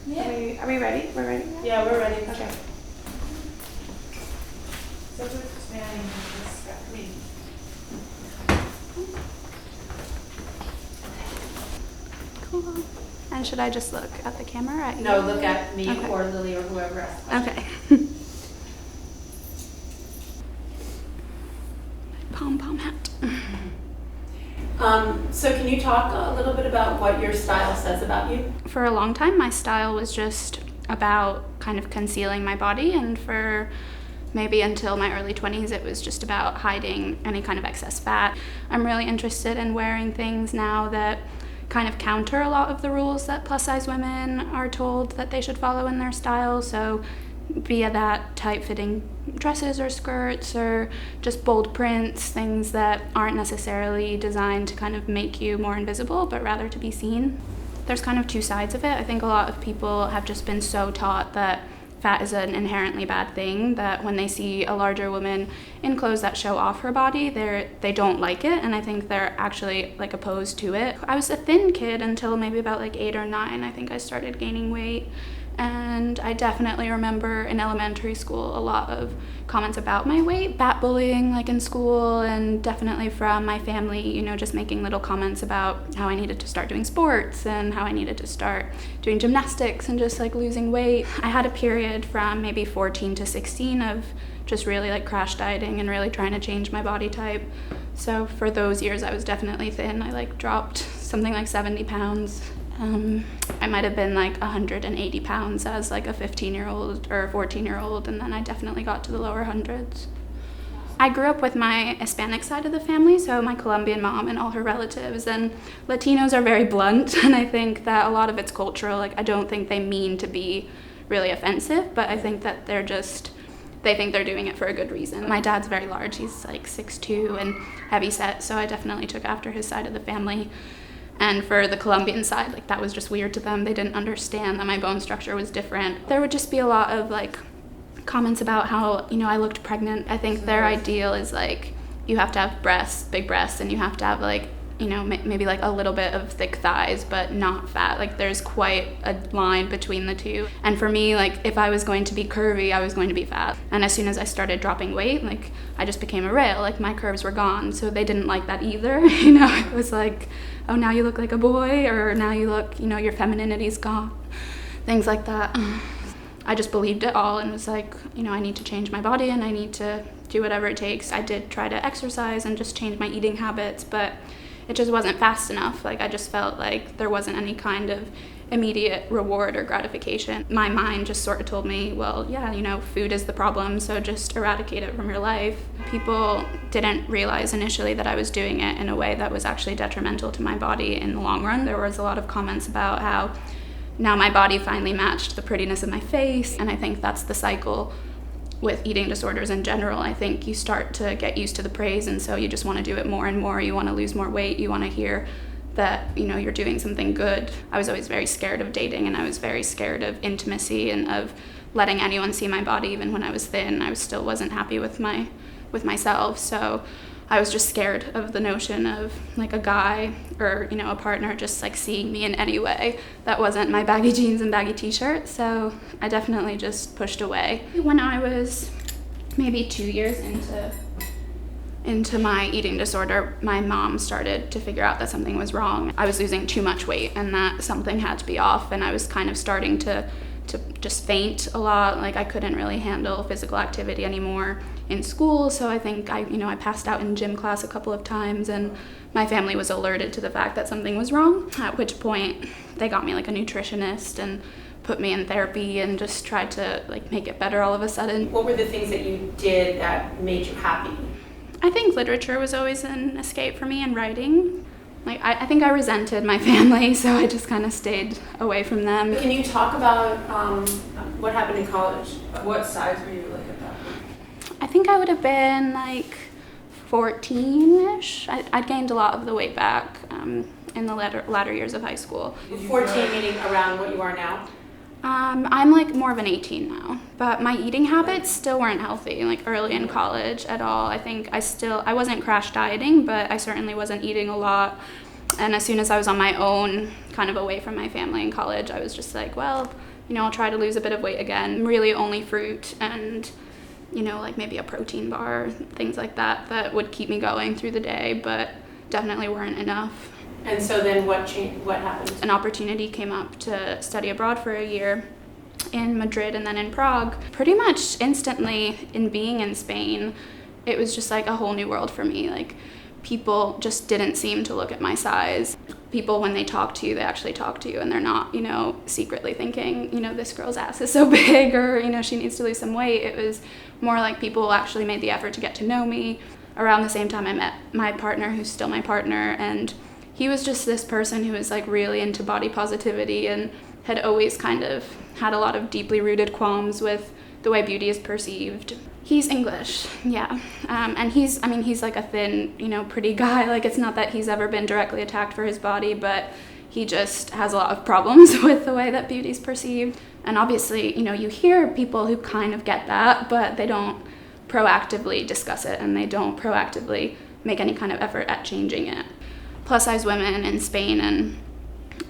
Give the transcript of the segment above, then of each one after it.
Yeah. Are we ready? We're ready now? Yeah, we're ready. Okay. So we're expanding this got me. Cool. And should I just look at the camera? At No, you? look at me Okay. or Lily or whoever else. Okay. Pom-pom hat. So can you talk a little bit about what your style says about you? For a long time, my style was just about kind of concealing my body, and for maybe until my early 20s, it was just about hiding any kind of excess fat. I'm really interested in wearing things now that kind of counter a lot of the rules that plus-size women are told that they should follow in their style. So via that, tight-fitting dresses or skirts, or just bold prints, things that aren't necessarily designed to kind of make you more invisible, but rather to be seen. There's kind of two sides of it. I think a lot of people have just been so taught that fat is an inherently bad thing, that when they see a larger woman in clothes that show off her body, they don't like it, and I think they're actually like opposed to it. I was a thin kid until maybe about like 8 or 9. I think I started gaining weight. And I definitely remember in elementary school a lot of comments about my weight, bat bullying like in school, and definitely from my family, you know, just making little comments about how I needed to start doing sports and how I needed to start doing gymnastics and just like losing weight. I had a period from maybe 14 to 16 of just really like crash dieting and really trying to change my body type. So for those years I was definitely thin. I like dropped something like 70 pounds. I might have been like 180 pounds as like a 15-year-old or 14-year-old, and then I definitely got to the lower hundreds. I grew up with my Hispanic side of the family, so my Colombian mom and all her relatives, and Latinos are very blunt, and I think that a lot of it's cultural. Like, I don't think they mean to be really offensive, but I think that they think they're doing it for a good reason. My dad's very large. He's like 6'2" and heavy set, so I definitely took after his side of the family. And for the Colombian side, like that was just weird to them. They didn't understand that my bone structure was different. There would just be a lot of like comments about how, you know, I looked pregnant. I think their ideal is like you have to have breasts, big breasts, and you have to have like, you know, maybe like a little bit of thick thighs, but not fat. Like there's quite a line between the two. And for me, like if I was going to be curvy, I was going to be fat. And as soon as I started dropping weight, like I just became a rail. Like my curves were gone. So they didn't like that either. You know, it was like, oh, now you look like a boy, or now you look, you know, your femininity's gone. Things like that. I just believed it all and was like, you know, I need to change my body and I need to do whatever it takes. I did try to exercise and just change my eating habits, but it just wasn't fast enough. Like I just felt like there wasn't any kind of immediate reward or gratification. My mind just sort of told me, well, yeah, you know, food is the problem, so just eradicate it from your life. People didn't realize initially that I was doing it in a way that was actually detrimental to my body in the long run. There was a lot of comments about how now my body finally matched the prettiness of my face, and I think that's the cycle with eating disorders in general. I think you start to get used to the praise, and so you just want to do it more and more. You want to lose more weight. You want to hear that, you know, you're doing something good. I was always very scared of dating, and I was very scared of intimacy and of letting anyone see my body. Even when I was thin, I still wasn't happy with myself. So I was just scared of the notion of like a guy or, you know, a partner just like seeing me in any way that wasn't my baggy jeans and baggy t-shirt. So I definitely just pushed away. When I was maybe 2 years into my eating disorder, my mom started to figure out that something was wrong. I was losing too much weight and that something had to be off, and I was kind of starting to just faint a lot. Like I couldn't really handle physical activity anymore in school, so I think I passed out in gym class a couple of times, and my family was alerted to the fact that something was wrong, at which point they got me like a nutritionist and put me in therapy and just tried to like make it better all of a sudden. What were the things that you did that made you happy? I think literature was always an escape for me, and writing. Like I think I resented my family, so I just kind of stayed away from them. Can you talk about what happened in college? What size were you like at that point? I think I would have been like 14-ish. I'd gained a lot of the weight back in the latter years of high school. 14 meaning around what you are now? I'm like more of an 18 now, but my eating habits still weren't healthy, like early in college at all. I think I wasn't crash dieting, but I certainly wasn't eating a lot. And as soon as I was on my own, kind of away from my family in college, I was just like, well, I'll try to lose a bit of weight again. Really only fruit and, like maybe a protein bar, things like that would keep me going through the day, but definitely weren't enough. And so then what changed? What happened? An opportunity came up to study abroad for a year in Madrid and then in Prague. Pretty much instantly, in being in Spain, it was just like a whole new world for me. Like, people just didn't seem to look at my size. People, when they talk to you, they actually talk to you, and they're not, secretly thinking, this girl's ass is so big, or, she needs to lose some weight. It was more like people actually made the effort to get to know me. Around the same time, I met my partner, who's still my partner, and he was just this person who was like really into body positivity and had always kind of had a lot of deeply rooted qualms with the way beauty is perceived. He's English, yeah. And he's like a thin, pretty guy. Like, it's not that he's ever been directly attacked for his body, but he just has a lot of problems with the way that beauty's perceived. And obviously, you hear people who kind of get that, but they don't proactively discuss it, and they don't proactively make any kind of effort at changing it. Plus size women in Spain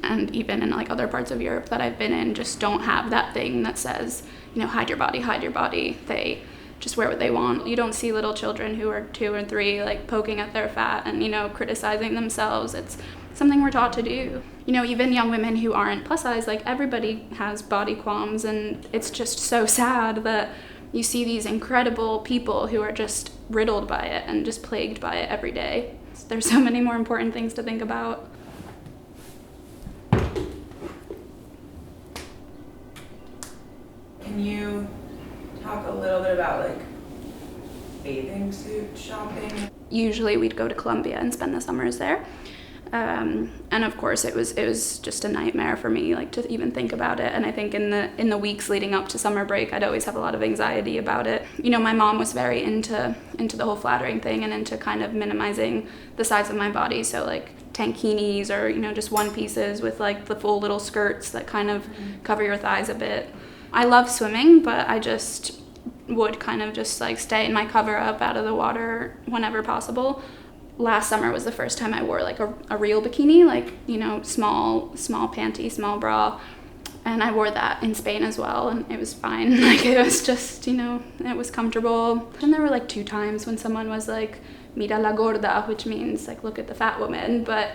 and even in like other parts of Europe that I've been in just don't have that thing that says, hide your body. They just wear what they want. You don't see little children who are 2 or 3 like poking at their fat and, criticizing themselves. It's something we're taught to do. Even young women who aren't plus size, like, everybody has body qualms, and it's just so sad that you see these incredible people who are just riddled by it and just plagued by it every day. There's so many more important things to think about. Can you talk a little bit about like bathing suit shopping? Usually we'd go to Colombia and spend the summers there. And of course it was just a nightmare for me, like, to even think about it. And I think in the weeks leading up to summer break, I'd always have a lot of anxiety about it. My mom was very into the whole flattering thing and into kind of minimizing the size of my body. So like tankinis or, just one pieces with like the full little skirts that kind of cover your thighs a bit. I love swimming, but I just would kind of just like stay in my cover up out of the water whenever possible. Last summer was the first time I wore like a real bikini, like, small panty, small bra. And I wore that in Spain as well, and it was fine. Like, it was just, it was comfortable. And there were like 2 times when someone was like, mira la gorda, which means like, look at the fat woman, but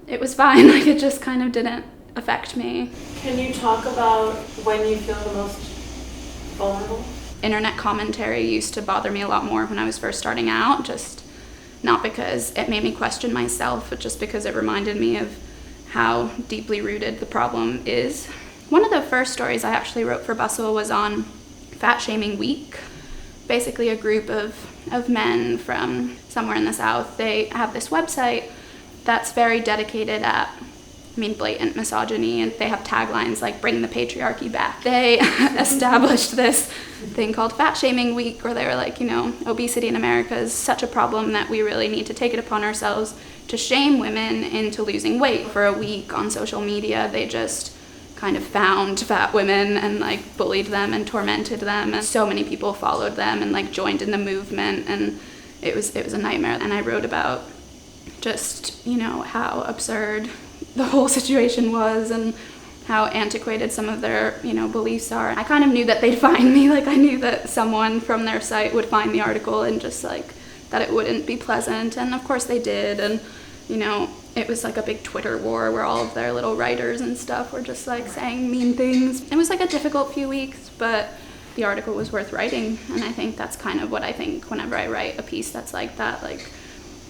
it was fine. Like, it just kind of didn't affect me. Can you talk about when you feel the most vulnerable? Internet commentary used to bother me a lot more when I was first starting out, just not because it made me question myself, but just because it reminded me of how deeply rooted the problem is. One of the first stories I actually wrote for Bustle was on Fat Shaming Week. Basically a group of men from somewhere in the South. They have this website that's very dedicated at, blatant misogyny, and they have taglines like "Bring the patriarchy back." They established this thing called Fat Shaming Week, where they were like, obesity in America is such a problem that we really need to take it upon ourselves to shame women into losing weight. For a week on social media, they just kind of found fat women and like bullied them and tormented them. And so many people followed them and like joined in the movement, and it was a nightmare. And I wrote about just, how absurd the whole situation was and how antiquated some of their, beliefs are. I kind of knew that they'd find me. Like, I knew that someone from their site would find the article and just like that it wouldn't be pleasant. And of course they did. And, it was like a big Twitter war where all of their little writers and stuff were just like saying mean things. It was like a difficult few weeks, but the article was worth writing. And I think that's kind of what I think whenever I write a piece that's like that. Like,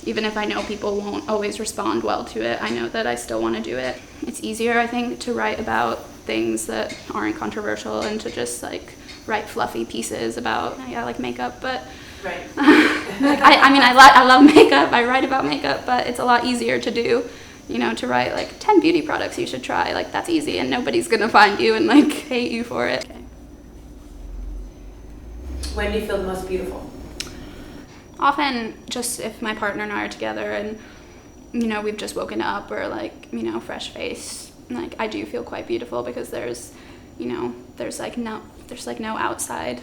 even if I know people won't always respond well to it, I know that I still want to do it. It's easier, I think, to write about things that aren't controversial and to just like write fluffy pieces about, like makeup, but right. I love makeup. I write about makeup, but it's a lot easier to do, to write like 10 beauty products you should try. Like, that's easy and nobody's gonna find you and like hate you for it. Okay. When do you feel the most beautiful? Often just if my partner and I are together and, we've just woken up or like, fresh face, like I do feel quite beautiful because there's no outside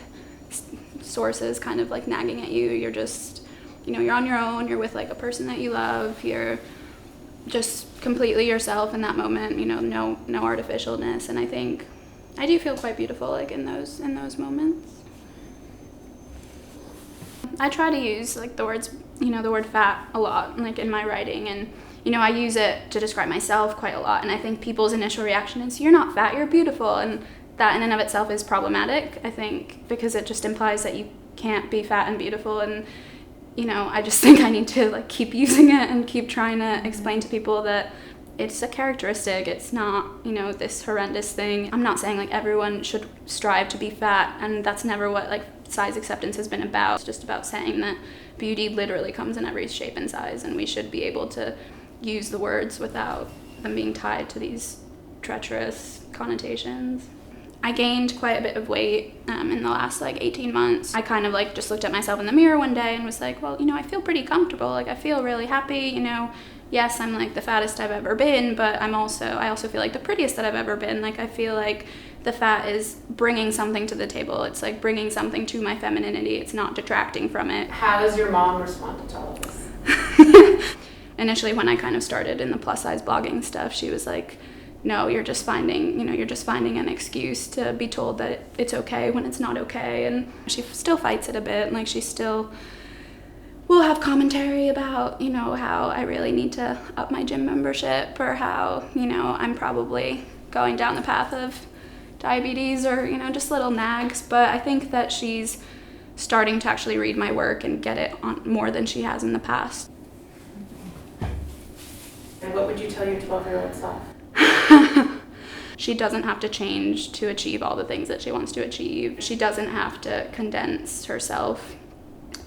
sources kind of like nagging at you. You're just, you're on your own, you're with like a person that you love, you're just completely yourself in that moment, no artificialness. And I think I do feel quite beautiful, like, in those moments. I try to use, like, the word fat a lot, like, in my writing, and, I use it to describe myself quite a lot, and I think people's initial reaction is, you're not fat, you're beautiful, and that in and of itself is problematic, I think, because it just implies that you can't be fat and beautiful, and, I just think I need to, like, keep using it and keep trying to explain to people that it's a characteristic, it's not, this horrendous thing. I'm not saying, like, everyone should strive to be fat, and that's never what, like, size acceptance has been about. It's just about saying that beauty literally comes in every shape and size, and we should be able to use the words without them being tied to these treacherous connotations. I gained quite a bit of weight in the last, like, 18 months. I kind of, like, just looked at myself in the mirror one day and was like, well, I feel pretty comfortable. Like, I feel really happy, Yes, I'm, like, the fattest I've ever been, but I also feel like the prettiest that I've ever been. Like, I feel like the fat is bringing something to the table. It's, like, bringing something to my femininity. It's not detracting from it. How has your mom responded to all of this? Initially, when I kind of started in the plus size blogging stuff, she was like, no, you're just finding an excuse to be told that it's okay when it's not okay. And she still fights it a bit. Like, she still will have commentary about, how I really need to up my gym membership, or how, I'm probably going down the path of diabetes, or, just little nags. But I think that she's starting to actually read my work and get it on more than she has in the past. And what would you tell your 12-year-old self? She doesn't have to change to achieve all the things that she wants to achieve. She doesn't have to condense herself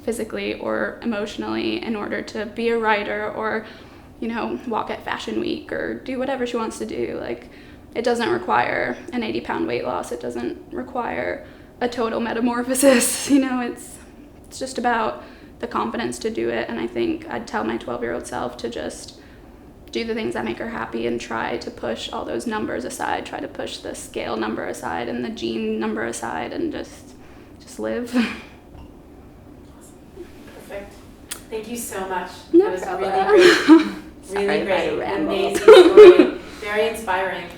physically or emotionally in order to be a writer, or, walk at Fashion Week, or do whatever she wants to do. Like, it doesn't require an 80-pound weight loss. It doesn't require a total metamorphosis. It's just about the confidence to do it. And I think I'd tell my 12-year-old self to just do the things that make her happy and try to push all those numbers aside, try to push the scale number aside and the gene number aside, and just live. Perfect. Thank you so much. No that was problem. really great. Really great. Amazing story. Very inspiring.